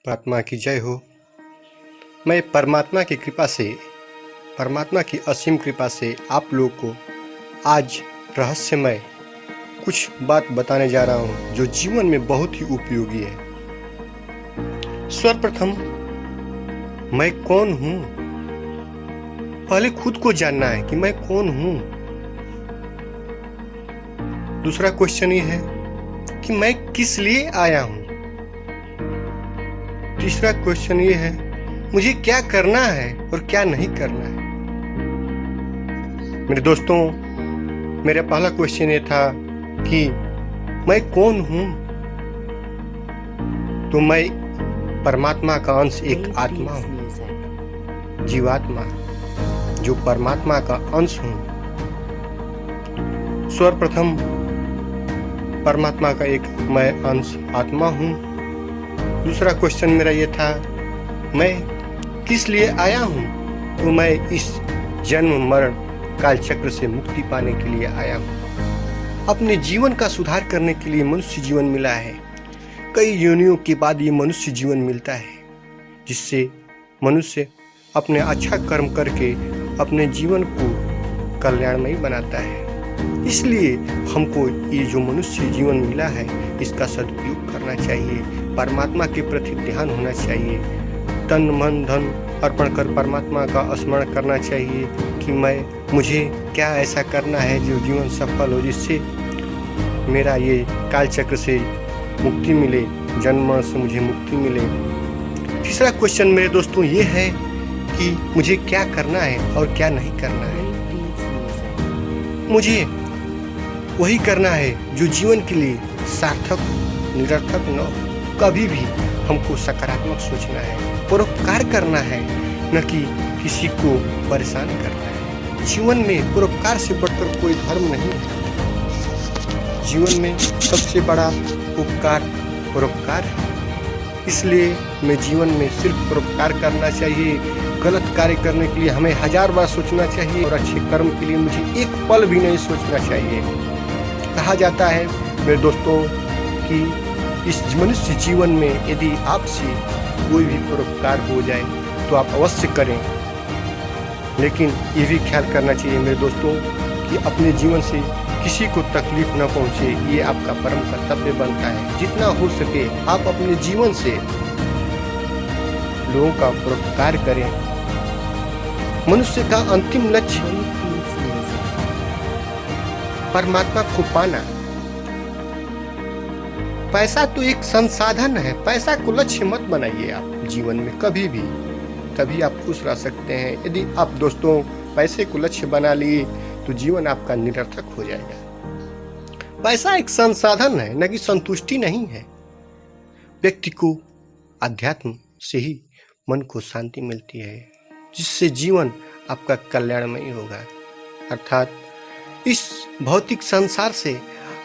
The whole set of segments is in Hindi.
परमात्मा की जय हो। मैं परमात्मा की कृपा से, परमात्मा की असीम कृपा से आप लोगों को आज रहस्यमय कुछ बात बताने जा रहा हूँ जो जीवन में बहुत ही उपयोगी है। सर्वप्रथम मैं कौन हूँ, पहले खुद को जानना है कि मैं कौन हूँ। दूसरा क्वेश्चन ये है कि मैं किस लिए आया हूँ। तीसरा क्वेश्चन ये है मुझे क्या करना है और क्या नहीं करना है। मेरे दोस्तों, मेरा पहला क्वेश्चन ये था कि मैं कौन हूं। तो मैं परमात्मा का अंश एक आत्मा हूं, जीवात्मा, जो परमात्मा का अंश हूं। सर्वप्रथम परमात्मा का एक मैं अंश आत्मा हूं। दूसरा क्वेश्चन मेरा ये था मैं किस लिए आया हूँ। तो मैं इस जन्म मरण काल चक्र से मुक्ति पाने के लिए आया हूँ। अपने जीवन का सुधार करने के लिए मनुष्य जीवन मिला है। कई योनियों के बाद ये मनुष्य जीवन मिलता है, जिससे मनुष्य अपने अच्छा कर्म करके अपने जीवन को कल्याणमयी बनाता है। इसलिए हमको ये जो मनुष्य जीवन मिला है इसका सदुपयोग करना चाहिए। परमात्मा के प्रति ध्यान होना चाहिए। तन मन धन अर्पण कर परमात्मा का स्मरण करना चाहिए कि मुझे क्या ऐसा करना है जो जीवन सफल हो, जिससे मेरा ये काल चक्र से मुक्ति मिले, जन्म से मुझे मुक्ति मिले। तीसरा क्वेश्चन मेरे दोस्तों ये है कि मुझे क्या करना है और क्या नहीं करना है। मुझे वही करना है जो जीवन के लिए सार्थक, निरर्थक न हो। कभी भी हमको सकारात्मक सोचना है, परोपकार करना है, न कि किसी को परेशान करना है। जीवन में परोपकार से बढ़कर कोई धर्म नहीं है। जीवन में सबसे बड़ा उपकार परोपकार है। इसलिए मैं जीवन में सिर्फ परोपकार करना चाहिए। गलत कार्य करने के लिए हमें 1000 बार सोचना चाहिए और अच्छे कर्म के लिए मुझे एक पल भी नहीं सोचना चाहिए। कहा जाता है मेरे दोस्तों कि इस मनुष्य जीवन में यदि आपसे कोई भी परोपकार हो जाए तो आप अवश्य करें, लेकिन ये भी ख्याल करना चाहिए मेरे दोस्तों कि अपने जीवन से किसी को तकलीफ न पहुंचे। ये आपका परम कर्तव्य बनता है। जितना हो सके आप अपने जीवन से लोगों का परोपकार करें। मनुष्य का अंतिम लक्ष्य परमात्मा को पाना। पैसा तो एक संसाधन है, पैसा को लक्ष्य मत बनाइए आप जीवन में कभी भी। तभी आप खुश रह सकते हैं। यदि आप दोस्तों पैसे को लक्ष्य बना लिए तो जीवन आपका निरर्थक हो जाएगा। पैसा एक संसाधन है, न कि संतुष्टि नहीं है। व्यक्ति को अध्यात्म से ही मन को शांति मिलती है, जिससे जीवन आपका कल्याणमयी होगा। अर्थात इस भौतिक संसार से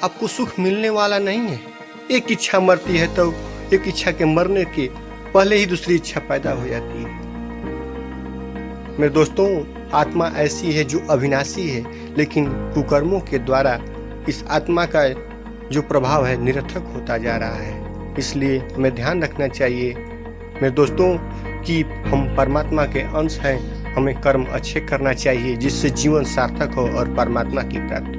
आपको सुख मिलने वाला नहीं है। एक इच्छा मरती है तो एक इच्छा के मरने के पहले ही दूसरी इच्छा पैदा हो जाती है। मेरे दोस्तों, आत्मा ऐसी है जो अविनाशी है, लेकिन कुकर्मों के द्वारा इस आत्मा का जो प्रभाव है निरर्थक होता जा रहा है। इसलिए हमें ध्यान रखना चाहिए मेरे दोस्तों कि हम परमात्मा के अंश हैं। हमें कर्म अच्छे करना चाहिए जिससे जीवन सार्थक हो और परमात्मा की प्राप्ति